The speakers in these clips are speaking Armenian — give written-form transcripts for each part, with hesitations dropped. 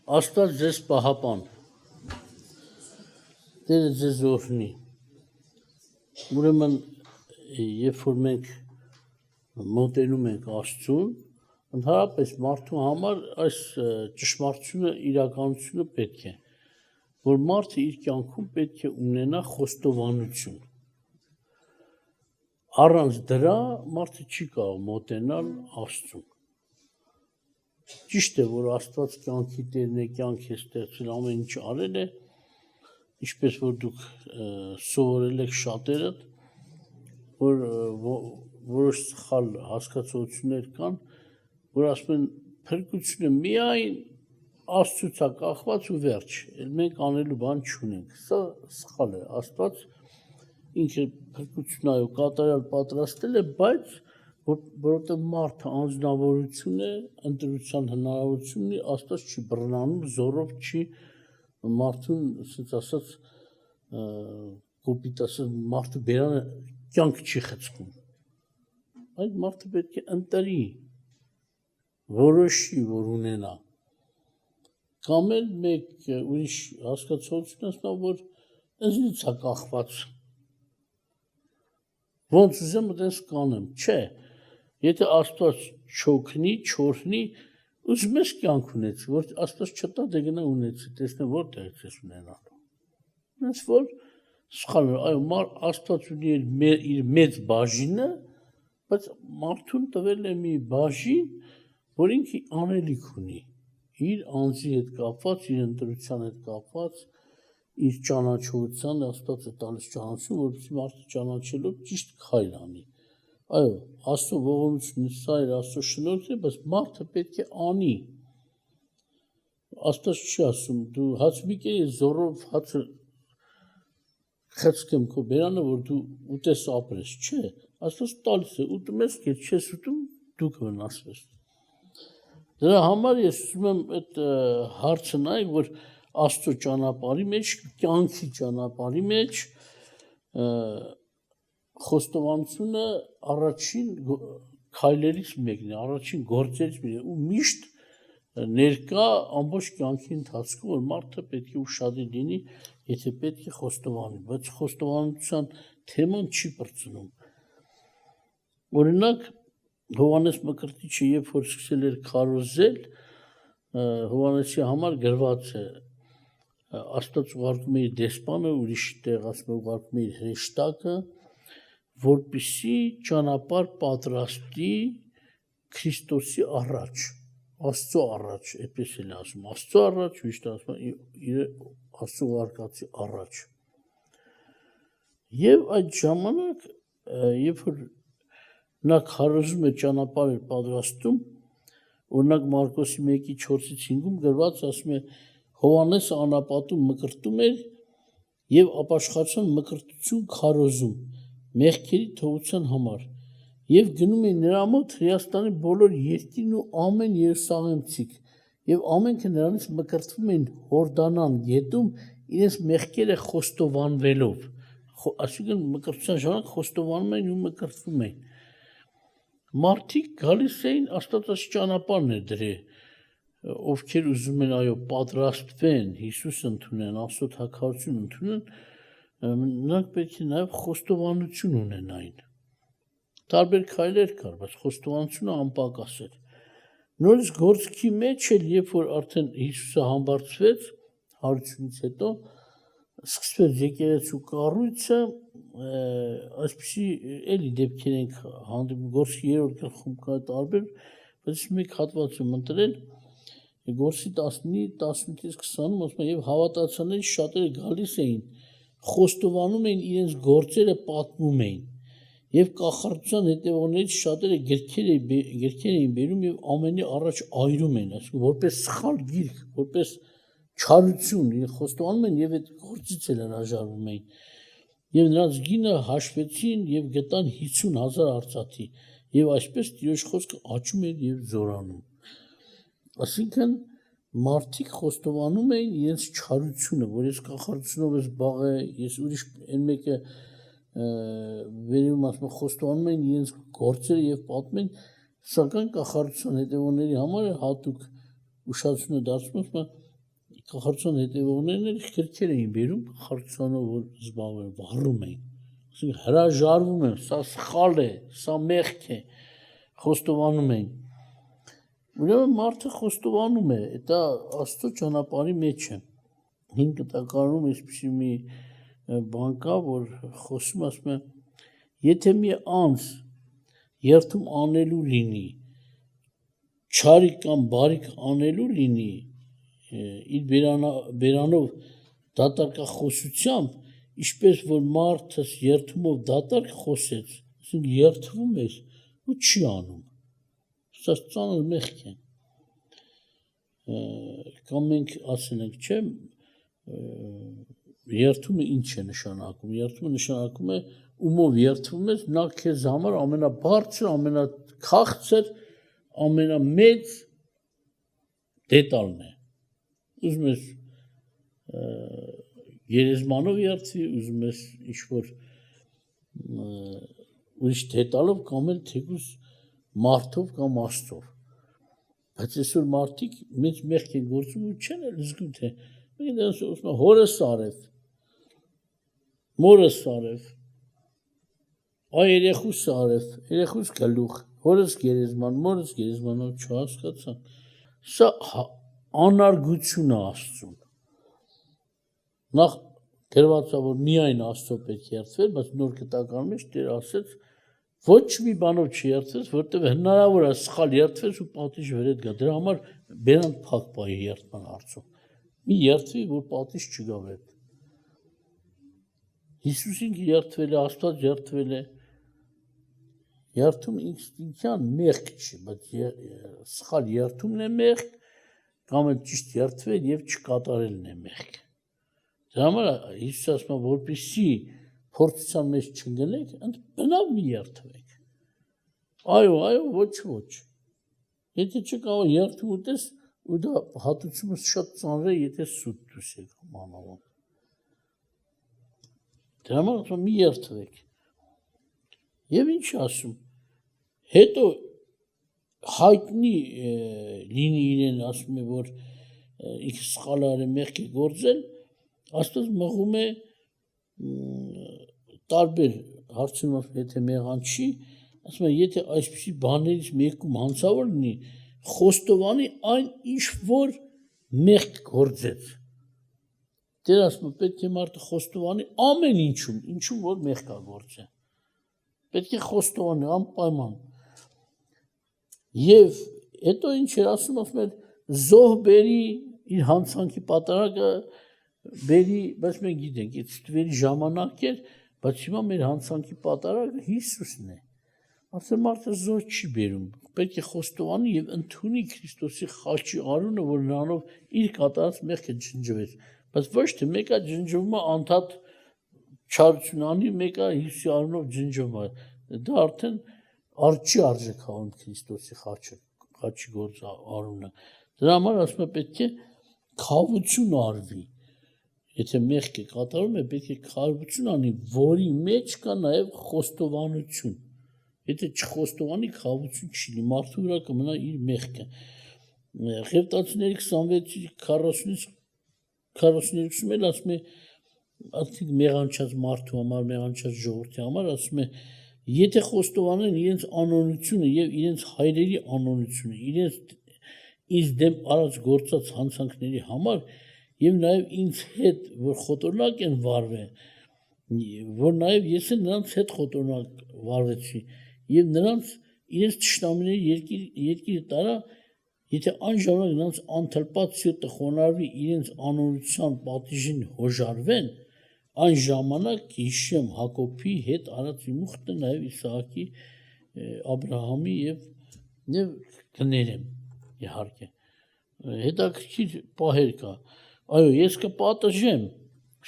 Աստված ձեզ պահապան, Տերը ձեզ օրհնի։ Ուրեմն, երբ որ մենք մոտենում ենք Աստծուն, ընդհանրապես մարդու համար այս ճշմարտությունը իրականությունը պետք է, որ մարդը իր կյանքում պետք է ունենա խոստովանություն։ Առանց դրա մարդը չի կարող մոտենալ Աստծուն։ Ճիշտ է, որ Աստված կյանքի Տերն է, կյանք է ստեղծել, ամեն ինչ արել է, ինչպես որ դուք սովորել եք շատերդ, որ որոշ սխալ հասկացություններ կան, որ ասում են փրկությունը միայն Աստծուց է կախված ու վերջ, մենք անելու բան չունենք։ Սա սխալ է, Աստված ինքը փրկությունը այո կատարյալ պատրաստել է, բայց որովհետև մարդը անձնավորություն է, ընտրության հնարավորություն ունի, Աստված չի բռնանում, զորով չի մարդուն, ասած ասած, կոպիտ ասած, մարդը բերանը կյանք չի խցկում։ Այդ մարդը պետք է ընտրի, որոշի, որ ունենա։ Կամ էլ մեկ ուրիշ հասկացություն ասում, որ ինձնից է կախված։ Ոնց ուզեմ այդպես կանեմ, չէ։ Եթե Աստված չօգնի, չօրհնի, ուզում ես կյանք ունեցի, որ Աստված չտա, դե գնա ունեցի, տեսնեմ որտեղից ես ունենալու։ Հենց որ սխալ է, այո, Աստված ունի իր մեծ բաժինը, բայց մարդուն տվել է մի բաժին, որ ինքը անելիք ունի, իր անձի հետ կապված, իր ընտրության հետ կապված, իր ճանաչողության, Աստված է տալիս ճանաչություն, որպեսզի մարդը ճանաչելով ճիշտ քայլ անի։ Այո, Աստծո ողորմությունը սա էր, Աստծո շնորհքը, բայց մարդը պետք է անի։ Աստված չի ասում, դու հաց մի կեր զորով հացը խցկեմ քո բերանը, որ դու ուտես ապրես, չէ, Աստված տալիս է, ուտում ես, կեր չես ուտում, դու կվնասվես։ Դրա համար ես ուզում եմ այդ հարցը նայեք, որ Աստծո ճանապարհի մեջ, կյանքի ճանապարհի մեջ խոստովանությունը առաջին քայլերից մեկն է, առաջին գործերից մեկն է ու միշտ ներկա ամբողջ կյանքի ընթացքում, որ մարդը պետք է ուշադիր լինի, եթե պետք է խոստովանի, բայց խոստովանության թեման չի բրծնում։ Օրինակ, Հովհաննես Մկրտիչը, երբ որ սկսել էր քարոզել, Հովհաննեսի համար գրված է, Աստված ուղարկում է իր դեսպանը, ուրիշ տեղ ասում է ուղարկում է իր հրեշտակը, որպեսզի ճանապարհ պատրաստի Քրիստոսի առաջ, Աստծո առաջ, այդպես էլ ասում, Աստծո առաջ, ուրիշ տեղ ասում է իր Աստծո ուղարկածի առաջ։ Եվ այդ ժամանակ, երբ որ նա քարոզում է ճանապարհ էր պատրաստում, օրինակ Մարկոսի 1:4-5 գրված ասում է Հովհաննեսը անապատում մկրտում էր եւ ապաշխարության մկրտություն քարոզում մեղքերի թողության համար եւ գնում էին նրա մոտ Հրեաստանի բոլոր երկիրն ու ամեն երուսաղեմցիք եւ ամենքը նրանից մկրտվում էին Հորդանան գետում իրենց մեղքերը խոստովանվելով, այսինքն մկրտության ժամանակ խոստովանում էին ու մկրտվում էին։ Մարդիկ գալիս էին Աստվածաշ ճանապարհն է դրել, ովքեր ուզում են այո պատրաստվեն, Հիսուս ընդունեն, Աստծո թագավորություն ընդունեն, նրանք պետք է նաև խոստովանություն ունենային։ Տարբեր քայլեր կար, բայց խոստովանությունը անպակաս էր։ Նորից գործքի մեջ էլ, երբ որ արդեն Հիսուսը համբարձվեց, հարությունից հետո սկսվեց եկեղեցու կառույցը, այսպիսի էլի դեպքեր ենք հանդիպում, Գործքի 3-րդ գլխում կա տարբեր, բայց մեկ հատված եմ ընտրել, Գործքի 19-ից 20-ում ասում է, եւ հավատացյալների շատերը գալիս էին, խոստովանում էին իրենց գործերը, պատմում էին, եւ կախարդության հետևողներից շատերը գրքեր էին բերում եւ ամենի առաջ այրում էին, այսինքն որպես սխալ գիրք, որպես չարություն, խոստովանում են եւ այդ գործից էլ հրաժարվում էին։ Եվ նրանց գինը հաշվեցին եւ գտան 50,000 արծաթի եւ այսպես Տիրոջ խոսքը աճում էր եւ զորանում։ Այսինքն մարդիկ խոստովանում էին իրենց չարությունը, որ ես կախարդությունով ես բաղ է, ես ուրիշ այն մեկը վերում ասում խոստովանում էին իրենց գործերը եւ պատմում են, սակայն կախարդության հետևողների համար հատուկ ուշադրությունը դարձնում ասում կախարդության հետևողներն քրքեր էին բերում կախարդությանը որ զբաղվեն վառում էին ասենք հրաժարվում են սա սխալ է սա մեղք է խոստովանում էին ուրեմն մարդը խոստովանում է դա Աստծո ճանապարհի մեջ է 5 տակարանում այսպեսի մի բան կա որ խոսում ասում է եթե մի անձ երթում անելու լինի չարիք կամ բարիք անելու լինի իր բերանով դատարկախոսությամբ ինչպես որ մարդը երթումով դատարկ խոսեց ասենք երթվում է ու չի անում սա ծանր մեղք է կամ մենք ասենք չէ երթումը ինչ է նշանակում երթումը նշանակում է ումով երթվում ես նա քեզ համար ամենաբարձր ամենաքաղցր ամենամեծ դետալն է ուզում ես երեզմանով երթվի ուզում ես ինչ-որ ուրիշ դետալով կամ էլ թեկուզ մարդով կամ աստծով բայց այսօր մարդիկ մեծ մեղք են գործում ու չեն էլ զգում թե մենք ասում հորս արև մորս արև այ երեխուս արև երեխուս գլուխ հորս գերեզման մորս գերեզման չհասկացան սա անարգություն է Աստծուն նախ գրված է որ միայն Աստծո պետք է երթվել բայց նոր կտակարանում մեջ Տեր ասեց ոչ մի բանով չերթվես որտեղ հնարավոր է սխալ երթվես ու պատիժ վերդ գա դրա համար բերան փակ պահի երթման հարցում մի երթվի որ պատիժ չգա վերդ Հիսուսին երթվել է Աստված երթվել է երթում ինքնության մեղք չի բայց սխալ երթումն է մեղք կամ էլ ճիշտ երթվել եւ չկատարելն է մեղք դրա համար Հիսուսը ասում է որպեսզի փորձության մեջ չընկնեք բնավ մի երթվեք այո ոչ եթե չկարող երթում ուտես ու դա հատուցումը շատ ծանր է եթե սուտ դուսեք մանավանդ դրա համար ասում մի երթվեք եւ ինչ ասում հետո հայտնի լինի իրեն ասում է որ ինքը սխալ արել մեղք է գործել Աստված մղում է տարբեր հարցնում եթե մեղան չի ասում է եթե այսպիսի բաներից մեկում հանցավոր լինի խոստովանի այն ինչ որ մեղք գործեց Տեր ասում է պետք է մարդը խոստովանի ամեն ինչում որ մեղք է գործել պետք է խոստովանի անպայման եւ հետո ինչ էր ասում է զոհ բերի իր հանցանքի պատարագը բերի բայց մենք գիտենք այդ ստվերի ժամանակ էր բայց հիմա մեր հանցանքի պատարագը Հիսուսն է ասում մարդը զոհ չի բերում պետք է խոստովանի եւ ընդունի Քրիստոսի խաչի արունը որ նրանով իր կատարած մեղքը ջնջվեց բայց ոչ թե մեկը ջնջվում է անդադ չարություն անի մեկը Հիսուսի արունով ջնջվում է դա արդեն արժի արժեքավոր Քրիստոսի խաչի գործ արունը դրա համար ասում է պետք է քավություն արվի եթե մեղք է կատարում է պետք է քավություն անի որի մեջ կա նաեւ խոստովանություն եթե չխոստովանի քավություն չի մարդու վրա կմնա իր մեղքը Ղևտացիների 26-ից 42-ում էլ ասում է ասիկ մեղանչած մարդու համար մեղանչած ժողովրդի համար ասում է եթե խոստովանեն իրենց անօնությունը եւ իրենց հայրերի անօնությունը իրենց դեմ արած գործած հանցանքների համար եւ նաեւ ինձ հետ որ խոտորնակ են վարվել որ նաեւ ես նրանց հետ խոտորնակ վարվեցի եւ նրանց իրենց ճշտամիների երկիրը տարա եթե այն ժամանակ նրանց անթլպած սիրտը խոնարհվի իրենց անօրության պատիժին հոժարվեն այն ժամանակ հիշեմ Հակոբի հետ արած իմուխտը նաեւ Իսահակի Աբրահամի եւ կներեմ իհարկե հետաքրքիր պահեր կա այո ես կպատժեմ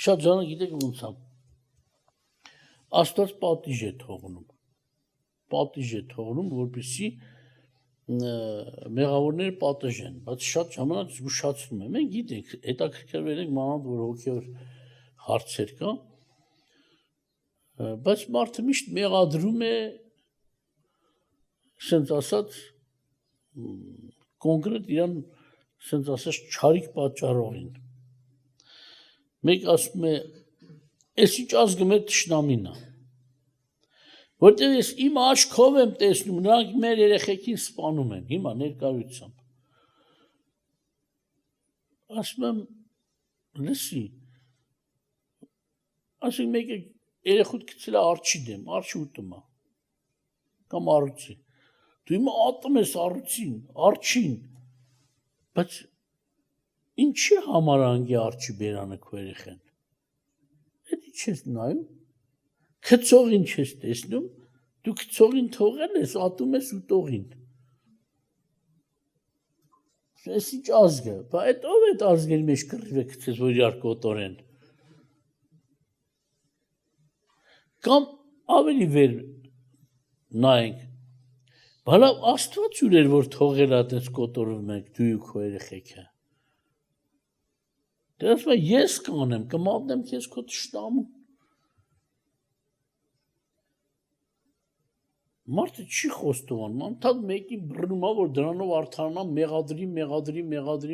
շատ ժանակ գիտեք ոնց է Աստված պատիժ է թողնում որպեսզի մեղավորները պատժեն բայց շատ ժամանակ զգուշացնում է մենք գիտենք հետաքրքրվել ենք մանավանդ որ հոգեոր հարցեր կա բայց մարդը միշտ մեղադրում է ասենց ասած կոնկրետ իրան ասենց ասած չարիք պատճառողին մեկ ասում է, ես ինչ ազգը մեր թշնամին է, որտեղ ես իմ աչքով եմ տեսնում, նրանք մեր երեխեքին սպանում են, հիմա ներկայությամբ, ասում եմ, լսի, ասենք մեկը երեխուտ գցել է արջի դեմ, արջի ուտում է, կամ առուցի, դու հիմա ատում ես արջին, բայց ինչի համար անգի արջի բերանը քո երեխեն, էդի չես նայում, քցողին չես տեսնում, դու քցողին թողել ես, ատում ես ուտողին, ես ինչ ազգը, բա այդ ով այդ ազգերի մեջ կռիվ է գցես, որ իրար կոտորեն, կամ ավելի վեր նայենք, բա լավ Աստված ուր էր, որ թողել ատես կոտորում եք դու ու քո երեխեքը, դե ասում է ես կանեմ, կմատնեմ քեզ քո թշնամուն, մարդը չի խոստովանում, անդադ մեկին բռնում է, որ դրանով արդարանա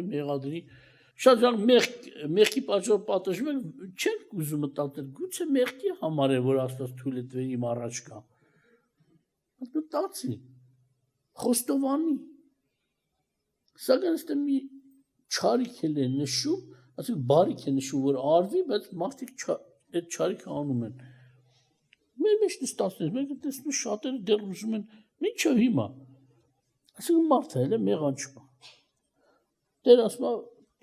մեղադրի, շատ ժան մեղքի պատճառով պատժում են, չենք ուզում մտածել, գուցե մեղքի համար է, որ Աստված թույլ է տվել իմ առաջ կա, մտածի, խոստովանի, սակայն ստե մի չարիք էլ է նշում, ասենք բարիք է նշում, որ արվի, բայց մարդիկ այդ չարիքը անում են, մեր մեջ նստածներ, մեկը տեսնում շատերը դեռ ուզում են, մինչև հիմա, ասենք մարդը էլ է մեղանչում, դեր ասում է,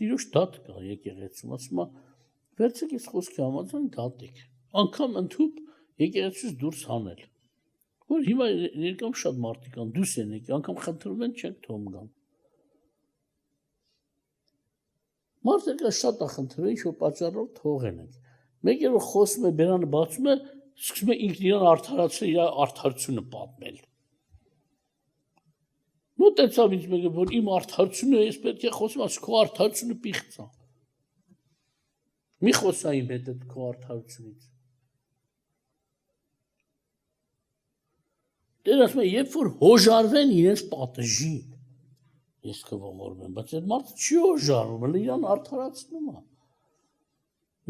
տիրոջ դատ կա եկեղեցում, ասում է, վերցեք ես խոսքի համաձայն դատեք, անգամ ընդհուպ եկեղեցուց դուրս հանել, որ հիմա ներկայում շատ մարդիկ կան, դուրս են եկի, անգամ խնդրում են չենք թողում գան, մարդը շատ է խնդրում, ինչ-որ պատճառով թողեն ենք, մեկ որ խոսում է, բերանը բացում է, սկսում է ինքն իրան արդարացրել, իր արդարությունը պատմել, մոտեցավ ինձ մեկը, որ իմ արդարությունը ես պետք է խոսում, ասում քո արդարությունը պիղծ է, մի խոսա իմ հետ այդ քո արդարությունից, դեր ասում է, երբ որ հոժարվեն իրենց պատժի, ես կողորմեմ, բայց այդ մարդը չի հոժարվում, իրան արդարացնում է,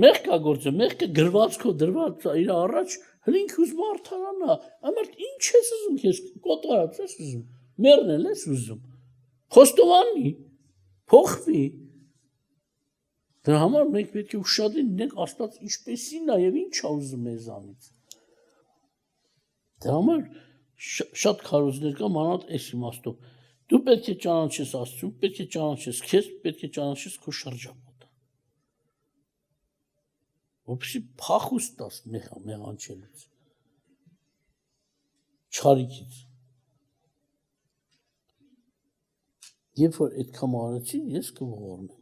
մեղք է գործը, մեղքը գրվածքով դրված իր առաջ, հլինք ուզում արդարանա, ամարդ ինչ ես ուզում քեզ, կոտարած ես ուզում, մերնել ես ուզում, խոստովանի, փոխվի, դրա համար մենք պետք է ուշադրին լինենք Աստված ինչպեսին է և ինչ է ուզում մեզանից, դրա համար շատ քարոզներ կա մանավանդ այս իմաստով, դու պետք է ճանաչես Աստծուն, պետք է ճանաչես քեզ, պետք է ճանաչես քո շրջապատը, որպեսզի փախուստ տաս մեղանչելուց, չարիքից, երբ որ այդքան արեցի, ես կողորմեմ,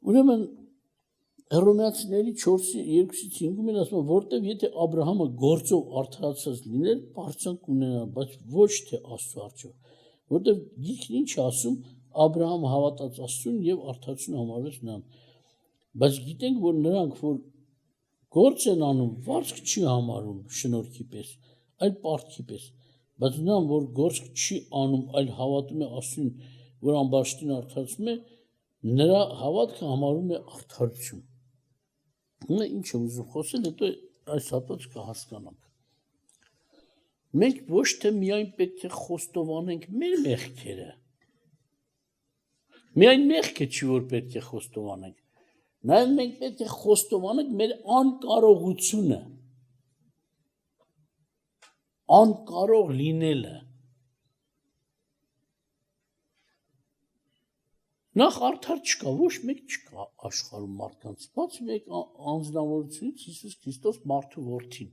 ուրեմն Հռոմեացիների 4:2-5-ում են ասում, որտև եթե Աբրահամը գործով արդարացած լիներ, բարձրանք ունենա, բայց ոչ թե Աստծո առջև, որտև գիրքն ինչ է ասում, Աբրահամը հավատաց Աստծուն և արդարություն համարվեց նրան, բայց գիտենք, որ նրանք, որ գործ են անում, վարձք չի համարում շնորհքի պես, այլ պարտքի պես, բայց նրան, որ գործ չի անում, այլ հավատում է Աստծուն, որ ամբաշտին արդարացում է, նրա հավատքը համարում է արդարություն, ինչ եմ ուզում խոսել, հետո այս հատված կհասկանանք, մենք ոչ թե միայն պետք է խոստովանենք մեր մեղքերը, միայն մեղքը չի, որ պետք է խոստովանենք, նաև մենք պետք է խոստովանենք մեր անկարողությունը, անկարող լինելը, նախ արդար չկա, ոչ մեկ չկա աշխարհում մարդկանց, բացի մեկ անձնավորությունից Հիսուս Քրիստոս մարդու որդին,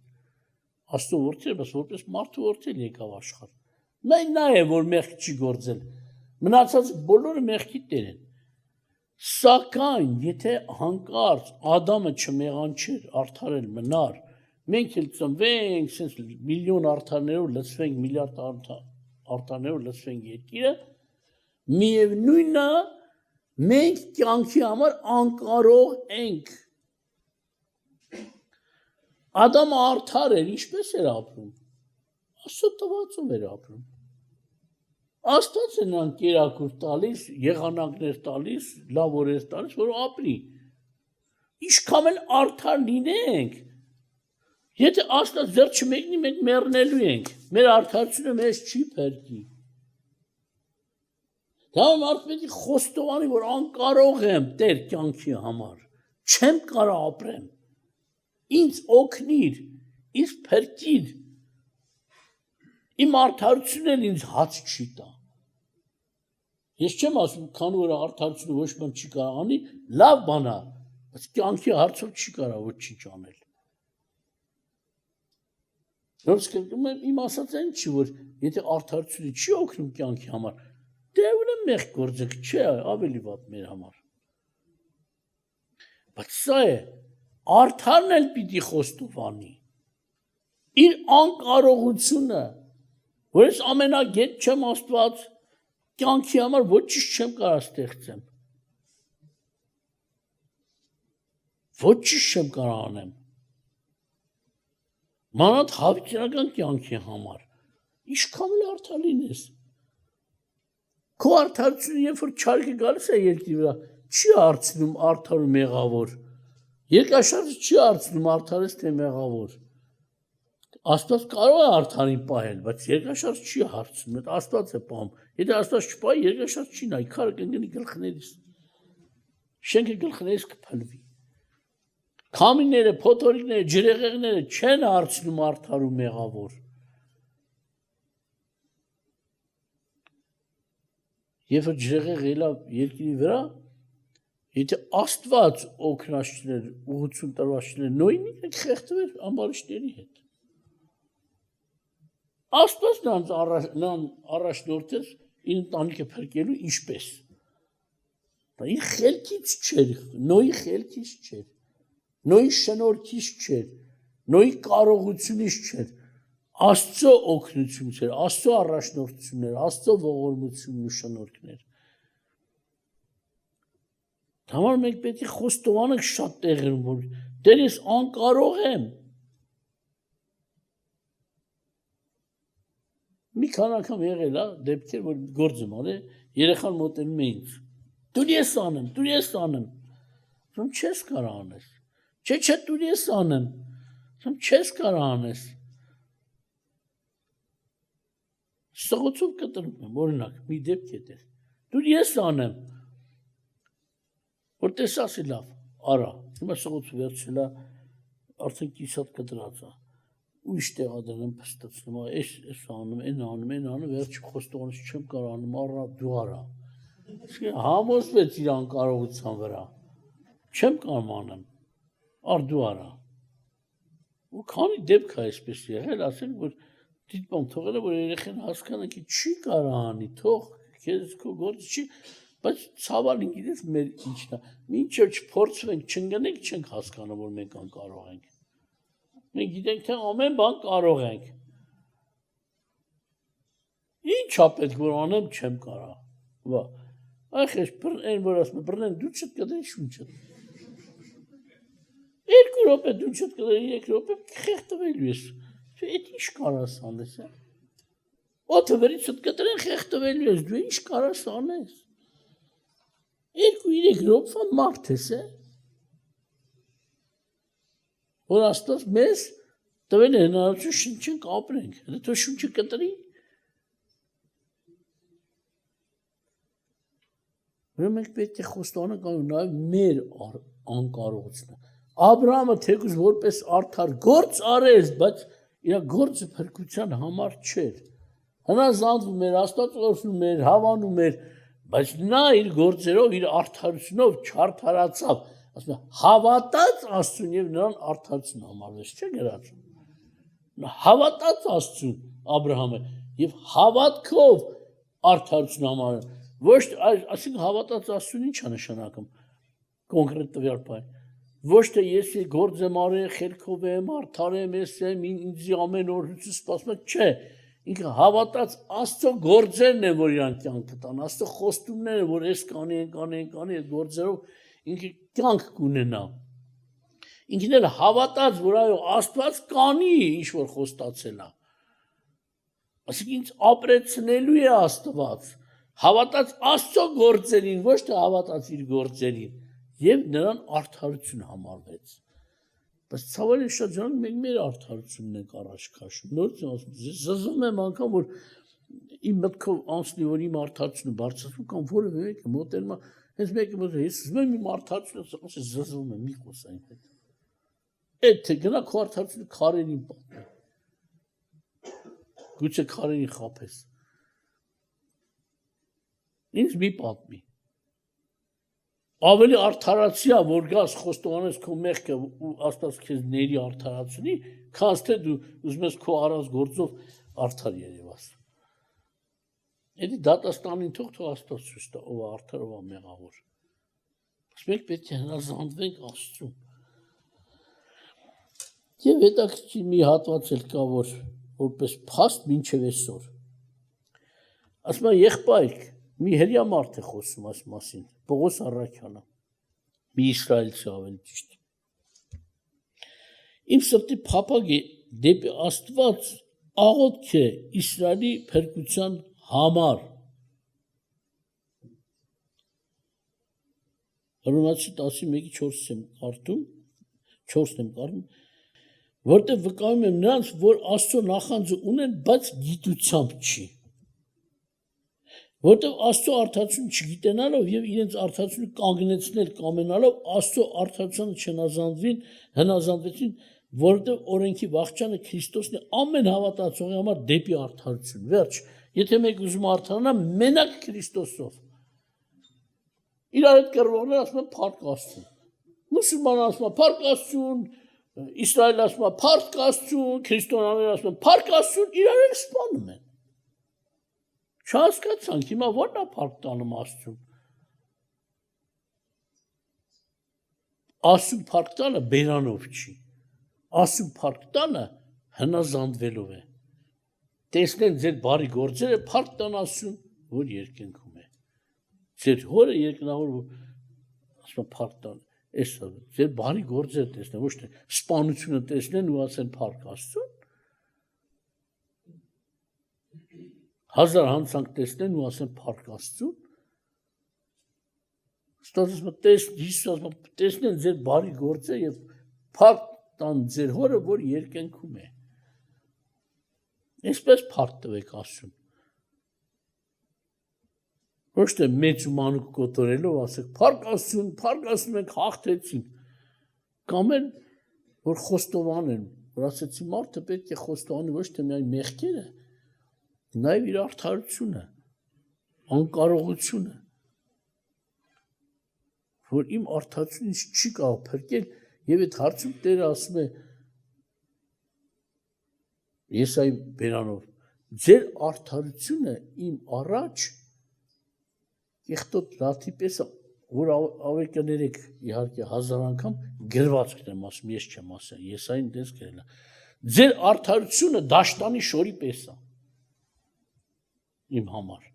Աստծո որդին է, բայց որպես մարդու որդի էլ եկավ աշխարհ, նա է, որ մեղք չի գործել, մնացած բոլորը մեղքի տեր են, սակայն եթե հանկարծ Ադամը չմեղանչեր, արդարել մնար, մենք էլ ծնվենք, sense միլիոն արդարներով լցվենք, միլիարդ արդարներով լցվենք երկիրը, միևնույնն է, մենք կյանքի համար անկարող ենք, Ադամը արդար էր, ինչպես էր ապրում, Աստծո տվածով էր ապրում, Աստված է նրան կերակուր տալիս, եղանակներ տալիս, լավ օրեր տալիս, որ ապրի։ Ինչքան էլ արդար լինենք, եթե Աստված ձեռ չմեկնի, մենք մեռնելու ենք։ Մեր արդարությունը մեզ չի փրկի։ Դա մարդ պետք է խոստովանի, որ անկարող եմ Տեր կյանքի համար։ Չեմ կարող ապրեմ։ Ինձ օգնիր, ինձ փրկիր։ Իմ արդարությունն ինձ հաց չի տա։ Ես չեմ ասում, քանի որ արդարությունը ոչ մի չի կարող անի, լավ բան է, բայց կյանքի հարցով չի կարող ոչինչ անել։ Նորից կրկնում եմ, իմ ասածն չի, որ եթե արդարությունը չի օգնում կյանքի համար, դե ուրեմն մեղք գործեք, չէ, ավելի վատ մեր համար։ Բայց սա է, արդարն էլ պիտի խոստովանի։ Իր անկարողությունը, որ ես ամենագետ չեմ Աստված, կյանքի համար ոչինչ չեմ կարող ստեղծեմ։ Ոչինչ չեմ կարող անեմ։ Մանավանդ հավիտենական կյանքի համար։ Ինչքան էլ արդար լինես։ Քո արդարությունը, երբ որ չարքը գալիս է երկրի վրա, չի հարցնում արդար ու մեղավոր։ Երկրաշարժը չի հարցնում արդարես թե մեղավոր։ Աստված կարող է արդարին պահել, բայց երկրաշարժ չի հարցնում, Աստված է պահում։ Եթե Աստված չպահի, երկրաշարժ չի նայի, քարը կընկնի գլխներիս։ Շենքը գլխներիս կփլվի։ Քամիները, փոթորիկները, ջրեղեղները չեն հարցնում արդար ու մեղավոր։ Երբ որ ջրեղեղը ելավ երկրի վրա, եթե Աստված օգնած չներ, ուղղություն տրված չներ, նույնիսկ խեղդվեր ամբարիշտների հետ։ Աստված նրան առաջնորդեց իր ընտանիքը փրկելու ինչպես։ Դա իր խելքից չէր, Նոյի խելքից չէր, Նոյի շնորհքից չէր, Նոյի կարողությունից չէր, Աստծո օգնությունից էր, Աստծո առաջնորդությունն էր, Աստծո ողորմությունն ու շնորհքն էր։ Համար մենք պետք է խոստովանենք շատ տեղերում, որ Տեր ես անկարող եմ։ Մի քանի անգամ եղել է դեպքեր, որ գործ եմ արել, երեխան մոտենում է ինձ։ Դու ես անեմ, դու ես անեմ։ Ասում չես կարող անես։ Չէ, դու ես անեմ։ Ասում չես կարող անես։ Սղոցով կտրում եմ, օրինակ, մի դեպք է դեր։ Դու ես անեմ։ Որ տեսասի լավ, արա, հիմա սղոցը վերցել է, արդեն կիսատ կտրած է։ Ուրիշ տեղադրեմ, փստացնում, այս անում, այն անում, վերջ խոստովանից չեմ կարող անում, առա դու արա։ Համոզվեց իր անկարողության վրա։ Չեմ կարող անեմ, առ դու արա։ Ու քանի դեպք է այսպես եղել, ասենք, որ դիտպամ թողել է, որ երեխեն հասկանան ki չի կարող անի, թող քեզ քո գործը չի, բայց ցավալին գիտես մեր ինչն է։ Մինչև չփորձվենք, չընկնենք, չենք հասկանում, որ մենք անկարող ենք։ Մենք գիտենք, թե ամեն բան կարող ենք։ Ինչ է պետք որ անեմ, չեմ կարող։ Վա։ Այխես, այն որ ասում եմ, բռնեն դու չդ կդրի շունչը։ 2 րոպե դու չդ կդրի, 3 րոպե խեղդվելու ես։ Այդ ինչ կարաս անես, է։ Օդը վերից չդ կտրեն խեղդվելու ես, դու ինչ կարաս անես։ 2-3 րոպե մարդ ես, է։ Որ Աստված մեզ տվել է հնարավորություն շնչենք ապրենք, հետո շունչը կտրի։ Ուրեմն մենք պետք է խոստովանենք նաև մեր անկարողությունը։ Աբրահամը թեկուզ որպես արդար գործ արեց, բայց իր գործը փրկության համար չէր։ Հնազանդվում էր, Աստված օրհնում էր, հավանում էր, բայց նա իր գործերով, իր արդարությունով չարդարացավ։ Ասում է, հավատաց Աստծուն եւ նրան արդարություն համարվեց, չէ՞ գրած։ Նա հավատաց Աստծուն Աբրահամը եւ հավատքով արդարություն համարել։ Ոչ, այսինքն հավատաց Աստծուն ի՞նչ է նշանակում։ Կոնկրետ տվյալ բան։ Ոչ թե ես գործ եմ արել, խելքով եմ, արդար եմ, ես եմ, ինձ ամեն օր հույս սպասում եմ, չէ։ Ինքը հավատաց Աստծո գործերն են, որ իրան կյանքը տան, Աստծո խոստումները, որ ես կանի, այդ գործերով ինքը կյանք կունենա։ Ինքն էլ հավատաց, որ այո, Աստված կանի, ինչ որ խոստացել է։ Այսինքն ինձ ապրեցնելու է Աստված, հավատաց Աստծո գործերին, ոչ թե հավատաց իր գործերին, եւ նրան արդարություն համարվեց։ Բայց ցավալի շրջանում մենք մեր արդարությունն ենք առաջ քաշում։ Նորից ասում, զզվում եմ անգամ, որ իմ մտքով անցնի, որ իմ արդարությունը բարձրացում կամ որևէ մեկը մոտենում է, հենց մեկը մոտենում, ես ուզում եմ իմ արդարությունը, ասես զզվում եմ, մի խոսային հետ։ Այդ թե գնա քո արդարությունը քարերին պատմի։ Գուցե քարերին խափես։ Ինձ մի պատմի։ Ավելի արդարացի է, որ գաս խոստովանես քո մեղքը ու Աստված քեզ ների արդարացնի, քան թե դու ուզում ես քո արած գործով արդար երևաս։ Էդի դատաստանին թող Աստված ցույց տա, ով է արդար, ով է մեղավոր։ Բայց մենք պետք է հնազանդվենք Աստծուն։ Եվ հետաքրքիր մի հատված էլ կա, որ որպես փաստ մինչև այսօր։ Ասում է եղբայր, մի հրյա մարդ է խոսում այս մասին, Պողոս Առաքյանը, մի իսրայելցի ավելի ճիշտ։ Իմ սրտի փափագը դեպի Աստված աղոթք է Իսրայելի փրկության համար։ Հռոմեացի 11:4-ից եմ կարդում, 4-ն եմ կարդում, որտեղ վկայում եմ նրանց, որ Աստծո նախանձը ունեն, բայց գիտությամբ չի։ Որտեղ Աստծո արդարությունը չգիտենալով եւ իրենց արդարությունը կանգնեցնել կամենալով Աստծո արդարությանը հնազանդվեցին, որտեղ օրենքի վախճանը Քրիստոսն է ամեն հավատացողի համար դեպի արդարություն։ Վերջ, եթե մեկ ուզում արդարանա, մենակ Քրիստոսով։ Իրար հետ կռվողները ասում են փառք Աստծուն։ Մուսուլմանը ասում է փառք Աստծուն, Իսրայելը ասում է փառք Աստծուն, քրիստոնյաները ասում են փառք Աստծուն, իրար էլ սպանում են։ Չհասկացանք, հիմա ո՞րն է փառք տանում Աստծուն։ Աստծուն փառք տալը բերանով չի։ Աստծուն փառք տալը հնազանդվելով է։ Տեսնեն ձեր բարի գործերը, փառք տան Աստծուն, որ երկնքում է։ Ձեր հորը երկնավոր ասում է փառք տան, էսա ձեր բարի գործերը տեսնեն, ոչ թե սպանությունը տեսնեն ու ասեն փառք Աստծուն։ 1000 հանցանք տեսնեն ու ասեն փառք Աստծուն։ Հիսուսը տեսնեն ձեր բարի գործը եւ փառք տան ձեր հորը, որ երկնքում է։ Այսպես փառք տվեք Աստծուն։ Ոչ թե մեծ ու մանուկ կոտորելով ասեք փառք Աստծուն մենք հաղթեցինք։ Կամ էլ որ խոստովանեն, որ ասեցի մարդը պետք է խոստովանի ոչ թե միայն մեղքերը, նաև իր արդարությունը, անկարողությունը, որ իմ արդարությունը ինձ չի կարող փրկել, եւ այդ հարցում Տերը ասում է Եսայի բերանով, ձեր արդարությունը իմ առաջ կեղտոտ լաթի պես, որ ավելի կներեք իհարկե 1000 անգամ գրվածքն եմ ասում, ես չեմ ասել, Եսային դες գրել է։ Ձեր արդարությունը դաշտանի շորի պես է իմ համար։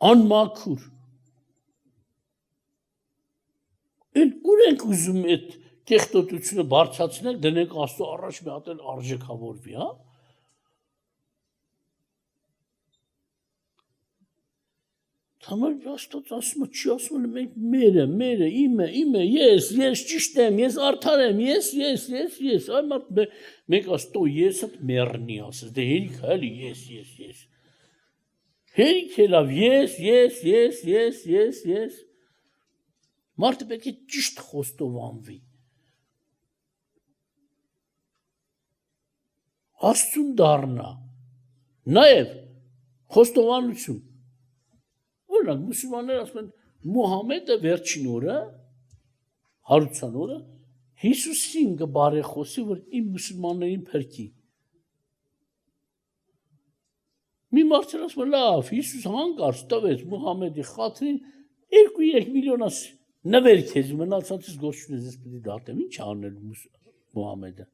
Անմաքուր։ Էլ ուր ենք ուզում այդ կեղտոտությունը բարձրացնել, դնենք Աստծո առաջ մի հատ էլ արժեքավորվի, հա։ Համար Աստված ասում է, չի ասում մենք մերը, իմը, ես ճիշտ եմ, ես արդար եմ, ես, այ մարդ մենք աստո եսը մեռնի ասես, դե հերիք հəli ես։ Հերիք հելավ, ես։ Մարդը պետք է ճիշտ խոստովանվի։ Աստծուն դառնա։ Նաև խոստովանություն։ Օրինակ մուսուլմանները ասում են Մուհամեդը վերջին օրը, հարուցան օրը, Հիսուսին կբարեխոսի, որ իմ մուսուլմաններին փրկի։ Մի մարդ ասում է լավ, Հիսուս հանկարծ տվեց Մուհամեդի խաթրին 2-3 միլիոն նվեր քեզ մնացածից գործունեզ ես պետք է դատեմ, ինչ անել Մուհամեդը։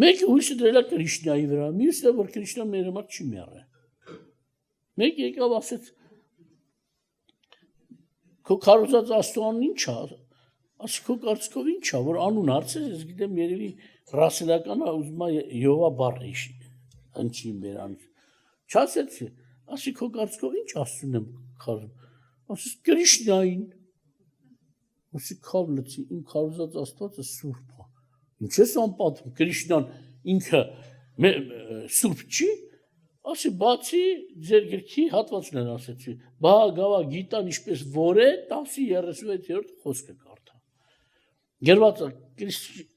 Մեկը հույսը դրել է Կրիշնայի վրա, մյուսը որ Կրիշնան մեր համար չի մեռել։ Մեկ եկավ ասեց քո քարոզած Աստծոն ինչ է, ասի քո կարծիքով ի՞նչ է, որ անուն հարցես, ես գիտեմ երևի ռասելական ուզում է Եհովա բառը հնչի բերան։ Չասեցի, ասի քո կարծիքով ի՞նչ Աստծուն եմ քարոզում։ Ասես Կրիշնային։ Ասի քավ լցի, իմ քարոզած Աստվածը սուրբ է։ Ինչ ես անպատում, Կրիշնան ինքը սուրբ չի։ Ասի բացի ձեր գրքի հատվածն են ասեցի, բա գավա գիտան ինչպես որ է 10:36 խոսքը կարդա։ Գրված է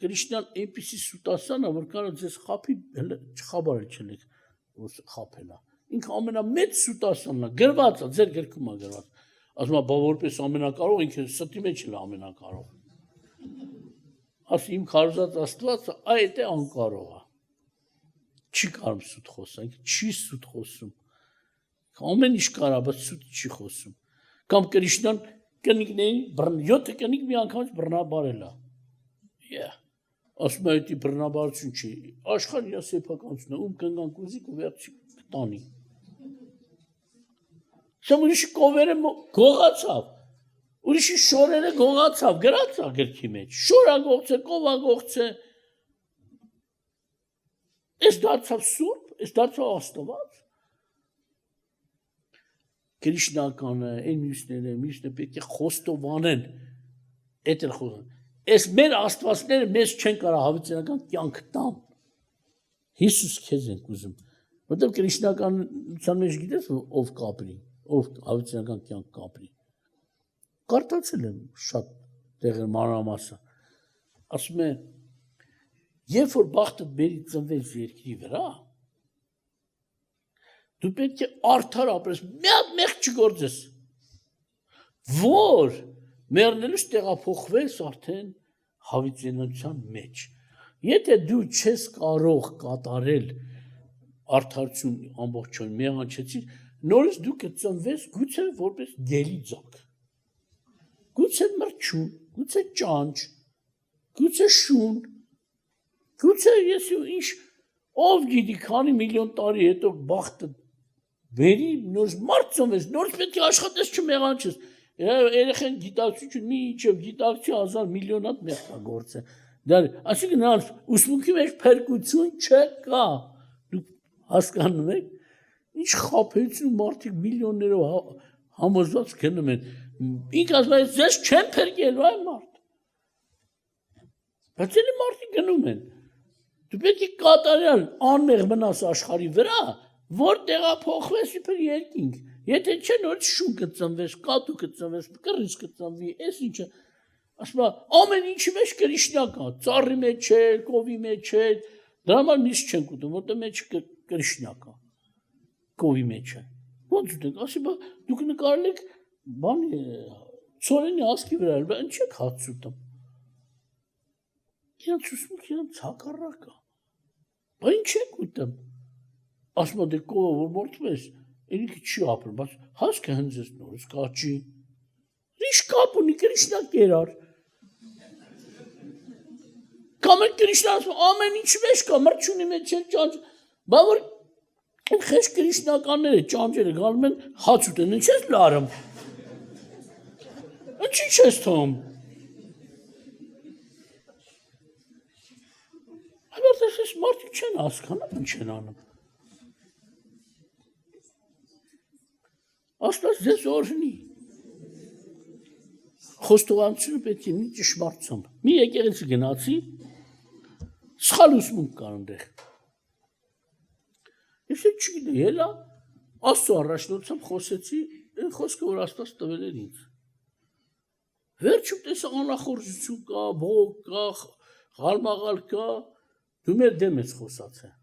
Կրիշնան այնպիսի սուտասան է, որ կարող ձեզ խափի չխաբարել չլեք խափելա։ Ինքը ամենամեծ սուտասանն է, գրված է, ձեր գրքում է գրված։ Ասում է, բա որպես ամենակարող ինքը ստի մեջ էլ ամենակարող։ Ասի իմ քարոզած Աստվածը այդ է անկարող է։ Չի կարող սուտ խոսել, չի սուտ խոսում։ Ամեն ինչ կարա, բայց սուտ չի խոսում։ Կամ Կրիշնան կնիկներին 7 կնիկ մի անգամից բռնաբարել է։ Ասում է, դա բռնաբարություն չի։ Աշխարհի իր սեփականությունն է, ում կնգան կուզիկ ու վերջի կտանի։ Սա ուրիշի կովերը գողացավ։ Ուրիշի շորերը գողացավ, գրած է գրքի մեջ։ Շորագողցե, կովագողցե։ Ես դարձավ սուրբ, ես դարձավ Աստված։ Կրիշնականը, այն մյուսները պետք է խոստովանեն, էդ էլ խոսան։ Այս մեր Աստվածները մեզ չեն կարող հավիտենական կյանք տան։ Հիսուս քեզ ենք ուզում։ Որտեղ կրիշնականության մեջ գիտես ով կապրի, ով հավիտենական կյանք կապրի։ Կարդացել եմ շատ տեղեր մանրամասը։ Ասում է, երբ որ բախտը բերի ծնվեց երկրի վրա, դու պետք է արդար ապրես, մի հատ մեղք չգործես, որ մեռնելուց տեղափոխվես արդեն հավիտենության մեջ։ Եթե դու չես կարող կատարել արդարություն ամբողջովին մեղանչեցիր, նորից դու կծնվես գուցե որպես գելի ձակ, գուցե մրջուն, գուցե ճանճ, գուցե շուն, գուցե ես ինչ ով գիտի քանի միլիոն տարի հետո բախտը բերի նորից մարդ ծնվես, նորից պետք է աշխատես չմեղանչես։ Երեխեն գիտակցություն մի իջև գիտակցի 1000 միլիոն հատ մեղք կա գործը։ Դա այսինքն նրանց ուսմունքի մեջ փրկություն չկա։ Դուք հասկանում եք, ինչ խաբեցին մարդիկ միլիոններով համոզված գնում են։ Ինքը ասում է, ձեզ չեն փրկելու այ մարդ։ Բայց էլի մարդիկ գնում են։ Դու պետք է կատարյալ անմեղ մնաս աշխարհի վրա, որ տեղափոխվես իբր երկինք։ Եթե չէ նորից շուն կծնվես, կատու կծնվես, կռիչ կծնվի, այս ինչը։ Ասում է, ամեն ինչի մեջ Կրիշնա կա, ծառի մեջ չէ, կովի մեջ չէ, դրա համար միշտ չենք ուտում, որտեղ մեջ Կրիշնա կա, կովի մեջ է։ Ոնց ուտենք, ասի, բա դուք նկարել եք բանի ցորենի ասկի վրա, բա ինչ եք հաց ուտում։ Իրանց ուսմունք իրանց հակառակը։ Բա ինչ եք ուտում։ Ասում է, դե կովը որ մորթվես, ինքը չի ապրում, բայց հասկը հնձես նորից կաճի։ Ինչ կապ ունի Կրիշնա կերար։ Կամ էլ Կրիշնան ասում, ամեն ինչ մեջ կա, մրջունի մեջ չեն ճանճ, բա որ խես Կրիշնականները ճանճերը գալում են հաց ուտեն, ինչ ես լարում։ Ինչ ես թողում։ Այլոց ես մարդիկ չեն հասկանում, ինչ են անում։ Աստված ձեզ օրհնի։ Խոստովանությունը պետք է մի ճշմարտությամբ։ Մի եկեղեցի գնացի, սխալ ուսմունք կար այնտեղ։ Ես չգիտեմ, ելա Աստծո առաջնորդությամբ խոսեցի, այն խոսքը որ Աստված տվել էր ինձ։ Վերջում տեսա անախորժություն կա, բող կա, ղալմաղալ կա, դու մեր դեմ ես խոսացել։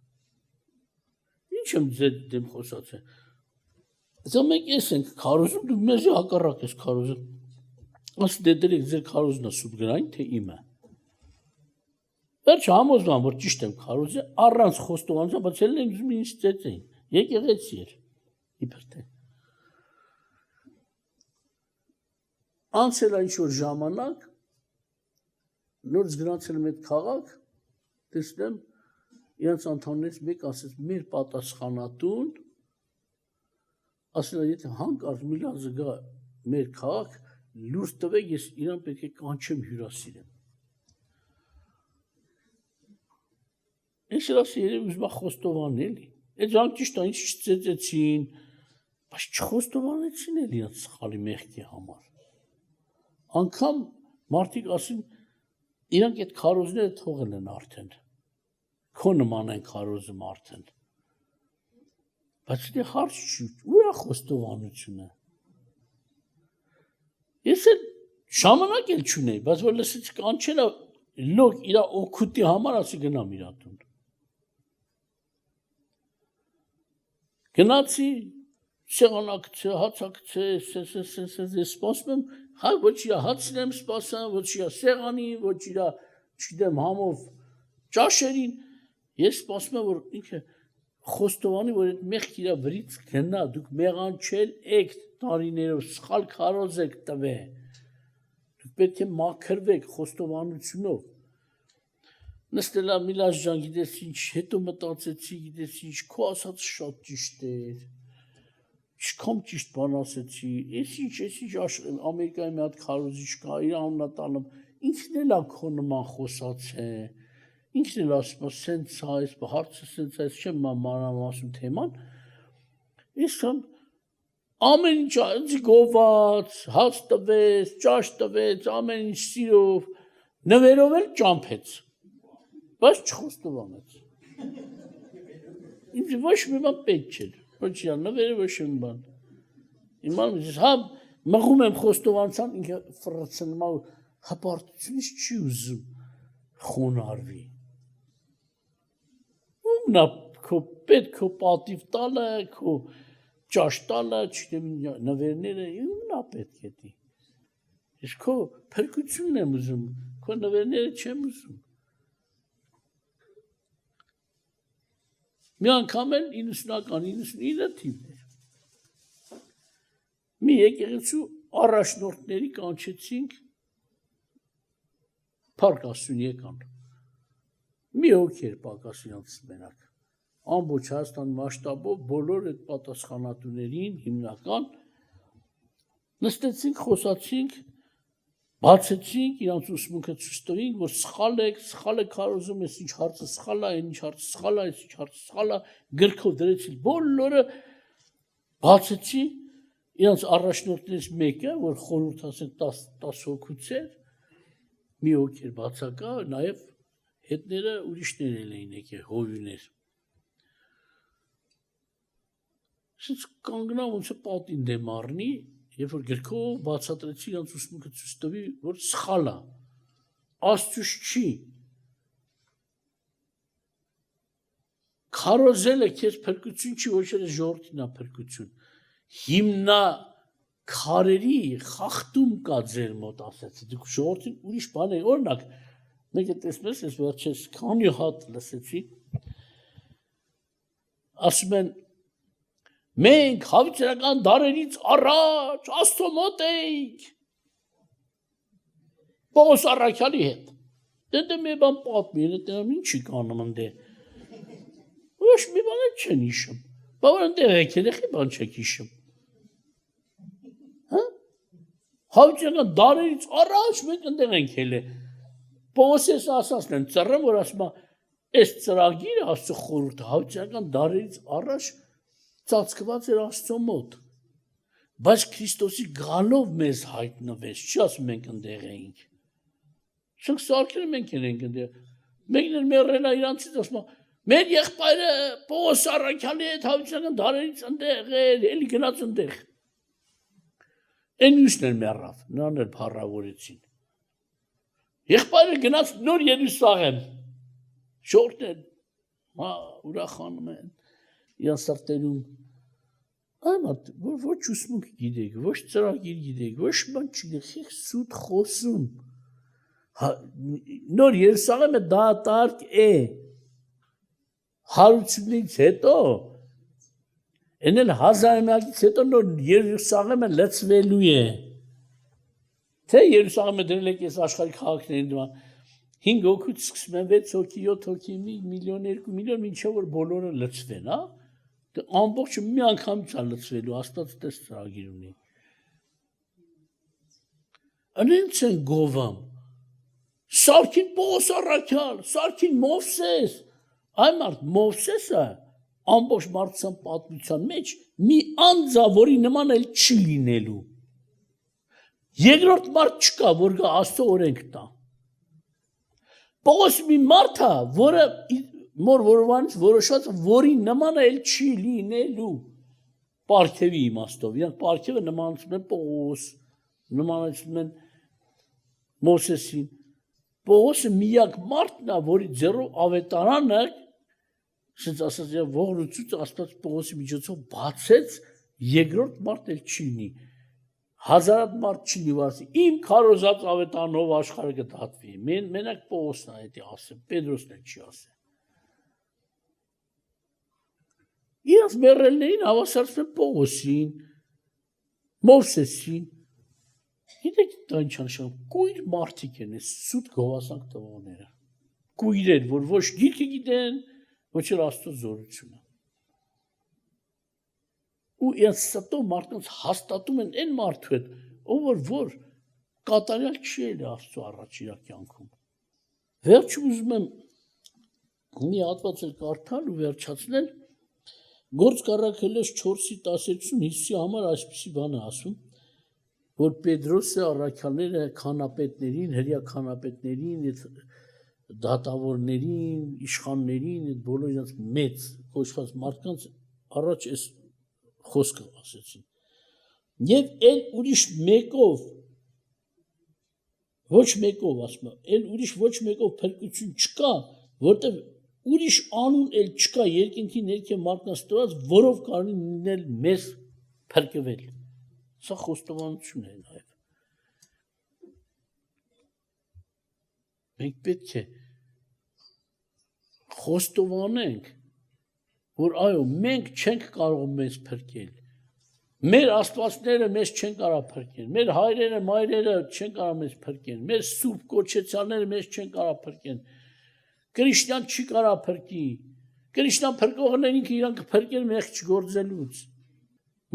Ինչ եմ ձեր դեմ խոսացել։ Դա մենք ես ենք քարոզում, դու մեզ հակառակ ես քարոզում։ Ասի դե դրեք ձեր քարոզնա սուտ գրային, թե իմը։ Վերջ համոզվում որ ճիշտ եմ քարոզել, առանց խոստովանության, բայց ելն ինձ ինձ ծեծեին։ Եկեղեցի էր։ Իբր թե։ Անցել ինչ որ ժամանակ, նորից գնացել եմ այդ քաղաք, տեսնեմ իրենց անդամներից մեկ ասեց մեր պատասխանատուն ասել է, եթե հանկարծ Միլանզը գա մեր քաղաք, լուրջ տվեք, ես իրան պետք է կանչեմ հյուրասիրեմ։ Ես ասի երևի ուզում խոստովան էլի։ Այդ ժամանակ ճիշտ է, ինչ չծեծեցին, բայց չխոստովանեցին էլ իրաց սխալի մեղքի համար։ Անգամ մարդիկ ասին, իրանք այդ քարոզները թողել են արդեն։ Քո նման են քարոզում արդեն։ Բայց դե հարց չի, ուր է խոստովանությունը։ Ես էլ ժամանակ էլ չունեի, բայց որ լսեցի կանչելա լոկ իր օգուտի համար ասի գնամ իր տուն։ Գնացի, սեղանակցե, հացակցե, ես սպասում եմ, հա ոչ իր հացն եմ սպասում, ոչ իր սեղանին, ոչ իր, չգիտեմ, համով ճաշերին, ես սպասում եմ, որ ինքը խոստովանի, որ այդ մեղք իր վրից գնա, դուք մեղանչել եք տարիներով, սխալ քարոզ եք տվե, դուք պետք է մաքրվեք խոստովանությունով։ Նստելա Միլաս ջան, գիտես ինչ, հետո մտածեցի, գիտես ինչ, քո ասածը շատ ճիշտ էր, ինչքան ճիշտ բան ասեցի, ես ինչ Ամերիկայի մի հատ քարոզիչ կա, իր անունը տալում, ինքն էլ քո նման խոսած է, ինքն էլ ասում է, սենց է, հարցը սենց է, չեմ մանրամասում թեման, ես ամեն ինչ գոված, հաց տվեց, ճաշ տվեց, ամեն ինչ սիրով, նվերով էլ ճամփեց, բայց չխոստովանեց։ Ինձ ոչ մի բան պետք չէր, ոչ իրա նվերը, ոչ մի բան։ Իմանամ ես, հա մղում եմ խոստովանցան, ինքը ֆրացնում է, հպարտությունից չի ուզում խոնարհվի։ Ումն է քո պետք քո պատիվ տալը, քո ճաշ տալը, չգիտեմ նվերները, ումն է պետք է դի։ Ես քո փրկությունն եմ ուզում, քո նվերները չեմ ուզում։ Մի անգամ էլ 90-ական 99 թիվներ։ Մի եկեղեցու առաջնորդների կանչեցինք Փառք Աստծուն եկան։ Մի հոգի պակաս իրանց մենակ։ Ամբողջ Հայաստան մասշտաբով բոլոր այդ պատասխանատուներին հիմնական նստեցինք, խոսացինք, բացեցինք, իրանց ուսմունքը ցույց տվինք, որ սխալ եք քարոզում, ես ինչ հարցը սխալ է, ինչ հարցը սխալ է, ինչ հարցը սխալ է, գրքով դրեցի բոլորը բացեցի, իրանց առաջնորդներից մեկը, որ խորհուրդ ասենք 10 հոգուց էր, մի հոգի էր բացակա, նաև հետները ուրիշներ էին եկել, հովիներ։ Սենց կանգնամ ոնց է պատին դեմ առնի, երբ որ գրքով բացատրեցի իրանց ուսմունքը ցույց տվի, որ սխալ է, Աստծուց չի։ Քարոզելը քեզ փրկություն չի, ոչ էլ ժողովրդին է փրկություն։ Հիմնա քարերի խախտում կա ձեր մոտ, ասացի, դուք ժողովրդին ուրիշ բան է, օրինակ, մեկը տեսնես, ես վերջերս քանի հատ լսեցի, ասում են, մենք հավիտենական դարերից առաջ Աստծո մոտ էինք Պողոս առաքյալի հետ։ Դե մի բան պատմի, դեռ ինչի կանում ընդե։ Ոչ մի բան չեն հիշում։ Բավարար ընդեղ եկել եք, բան չեք հիշում։ Հա? Հավիտենական դարերից առաջ մենք ընդեղ ենք ելել։ Պողոսես ասածն են ծռը, որ ասում է, այս ծրագիրը Աստծո խորհուրդը հավիտենական դարերից առաջ ծածկված էր Աստծո մոտ, բայց Քրիստոսի գալով մեզ հայտնվեց, չի ասում մենք ընդեղ էինք, շնք սարքերը մենք ենք ընդեղ, մեկն էլ մերել է իրանցից, ասում է, մեր եղբայրը Պողոս առաքյալի հետ հավիտենական դարերից ընդեղ էր, էլի գնաց ընդեղ, են մյուսն էլ մեռավ, նրան էլ փառավորեցին, եղբայրը գնաց նոր Երուսաղեմ, շորտն էլ, ուրախանում են, իրան սրտերում, ոչ ուսմունք գիտեք, ոչ ծրագիր գիտեք, ոչ բան չգիտեք, սուտ խոսում, նոր Երուսաղեմը դատարկ է, հարությունից հետո, են էլ 1000-ամյակից հետո նոր Երուսաղեմը լցվելու է, թե Երուսաղեմը դրել եք ես աշխարհի քաղաքներին դրան, 5 հոգուց սկսում են 6 հոգի, 7 հոգի, 1 միլիոն, 2 միլիոն, մինչև որ բոլորը լցվեն, հա? Ամբողջը մի անգամից է լցվելու, Աստված տես ծրագիր ունի։ Անենց են գովում, սարքին Պողոս առաքյալ, սարքին Մովսես, այն մարդ Մովսեսը ամբողջ մարդկության պատմության մեջ մի անձա, որի նման էլ չի լինելու, երկրորդ մարդ չկա, որ գա Աստծո օրենք տա, Պողոս մի մարդ է, որը մոր որովանից որոշած, որի նման էլ չի լինելու, պարգևի իմաստով, իրանք պարգևը նմանացնում են Պողոս, նմանացնում են Մովսեսին, Պողոսը միակ մարդն է, որի ձեռով ավետարանը, ասենց ասած, ողորմություն Աստված Պողոսի միջոցով բացեց, երկրորդ մարդ էլ չի լինի, հազարատ մարդ չի լինի, իմ քարոզած ավետարանով աշխարհը կդատվի, մենակ Պողոսն է դա ասել, Պետրոսն էլ չի ասել։ Իրաց մեռելներին հավասարեցնում են Պողոսին, Մովսեսին, գիտեք դա ինչ անշան, կույր մարդիկ են, սուտ գովասանք տվողները, կույրեր, որ ոչ գիրքը գիտեն, ոչ էլ Աստծո զորությունը։ Ու իրաց ստով մարդկանց հաստատում են այն մարդու հետ, ով որ կատարյալ չի էլ Աստծո առաջ իր կյանքում։ Վերջում ուզում եմ մի հատված էլ կարդալ ու վերջացնել, Գործ Առաքելոց 4:12 Հիսուսի համար այսպիսի բան է ասում, որ Պետրոսը առաքյալները քանապետներին, հրյա քանապետներին, դատավորներին, իշխաններին, այդ բոլոր իրաց մեծ կոչված մարդկանց առաջ այս խոսքը ասեցին։ Եվ էլ ուրիշ մեկով, ոչ մեկով ասում եմ, էլ ուրիշ ոչ մեկով փրկություն չկա, որտեղ ուրիշ անուն էլ չկա երկինքի ներքև մարդկանց տված, որով կարելի լինել մեզ փրկվել։ Սա խոստովանություն է նաև։ Մենք պետք է խոստովանենք, որ այո, մենք չենք կարող մեզ փրկել։ Մեր աստվածները մեզ չեն կարող փրկել, մեր հայրերը, մայրերը չեն կարող մեզ փրկել, մեր սուրբ կոչեցյալները մեզ չեն կարող փրկել։ Քրիստիան չի կարող փրկի։ Քրիստիան փրկողներն ինքը իրան կփրկել մեղք չգործելուց։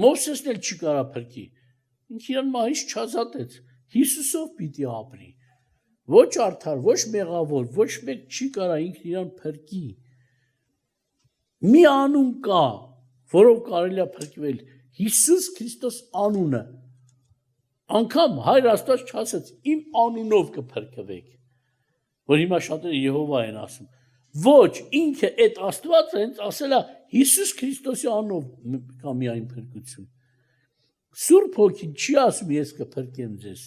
Մովսեսն էլ չի կարող փրկի։ Ինքը իրան մահից չազատեց։ Հիսուսով պիտի ապրի։ Ոչ արդար, ոչ մեղավոր, ոչ մեկ չի կարող ինքը իրան փրկի։ Մի անուն կա, որով կարելի է փրկվել։ Հիսուս Քրիստոս անունը։ Անկամ Հայր Աստված չասեց, իմ անունով կփրկվեք։ Որ հիմա շատերը Եհովա են ասում։ Ոչ, ինքը այդ Աստվածը հենց ասել է Հիսուս Քրիստոսի անունով կա միայն փրկություն։ Սուրբ Հոգին չի ասում ես կփրկեմ ձեզ։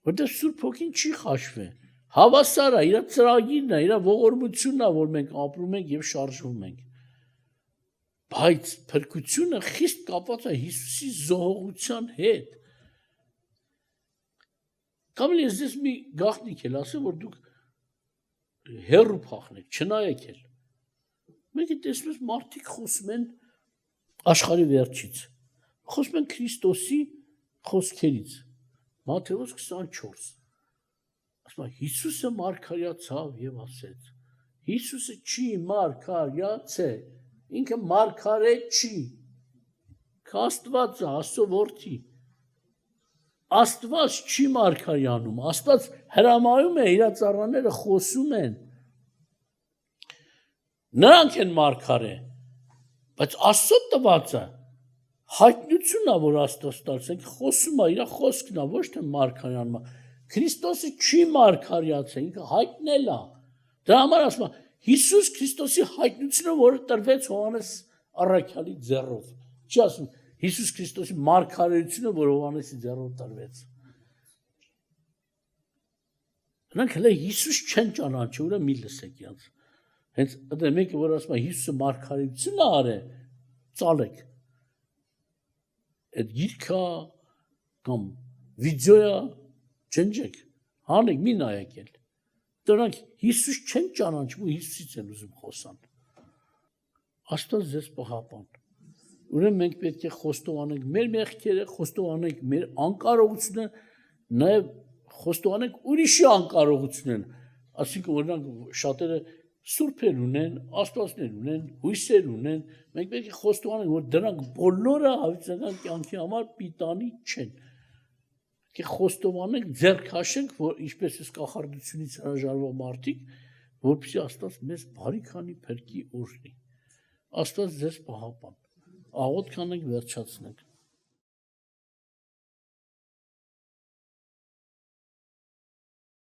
Որտեղ Սուրբ Հոգին չի խաշվե։ Հավասար է, իր ծրագիրն է, իր ողորմությունն է, որ մենք ապրում ենք եւ շարժվում ենք։ Բայց փրկությունը խիստ կապված է Հիսուսի զոհողության հետ։ Կամ ես ձեզ մի գաղտնիք էլ ասեմ, որ դուք հեռու փախնեք, չնայեք էլ։ Մենք տեսնում ենք մարդիկ խոսում են աշխարհի վերջից։ Խոսում են Քրիստոսի խոսքերից։ Մատթեոս 24։ Ասում է Հիսուսը մարգարյացավ եւ ասեց. Հիսուսը չի մարգարյացել, ինքը մարգարե չի։ Աստված է, Աստծո որդի։ Աստված չի մարգարյանում, Աստված հրամայում է, իր ծառաները խոսում են։ Նրանք են մարգարե, բայց Աստծո տվածը հայտնությունն է, որ Աստված տալիս, խոսում է, իր խոսքն է, ոչ թե մարգարյանում է։ Քրիստոսը չի մարգարյացել, ինքը հայտնել է։ Դրա համար ասում է Հիսուս Քրիստոսի հայտնությունը, որը տրվեց Հովհաննես առաքյալի ձեռով։ Չի ասում Հիսուս Քրիստոսի մարգարեությունը, որ Հովհաննեսի ձեռով տրվեց։ Նրանք հենց Հիսուս չեն ճանաչում, ուրեմն մի լսեք իրանց։ Հենց այդ մեկը, որ ասում է Հիսուսը մարգարեություն է արել, ծալեք։ Այդ գիրքը կամ վիդեոյը ջնջեք, հանեք, մի նայեք էլ։ Դրանք Հիսուս չեն ճանաչում, Հիսուսից են ուզում խոսան։ Աստված ձեզ պահապան։ Ուրեմն մենք պետք է խոստովանենք մեր մեղքերը, խոստովանենք մեր անկարողությունը, նաև խոստովանենք ուրիշի անկարողությունն։ Այսինքն օրինակ շատերը սուրբեր ունեն, աստվածներ ունեն, հույսեր ունեն, մենք պետք է խոստովանենք, որ դրանք բոլորը հավիտենական կյանքի համար պիտանի չեն։ Պետք է խոստովանենք, ձեռք հաշենք, որ ինչպես էս կախարդությունից հրաժարվող մարդիկ, որպեսզի Աստված մեզ բարի քանի փրկի օրհնի։ Աստված ձեզ պահապան։ Աղոթք անենք, վերջացնենք։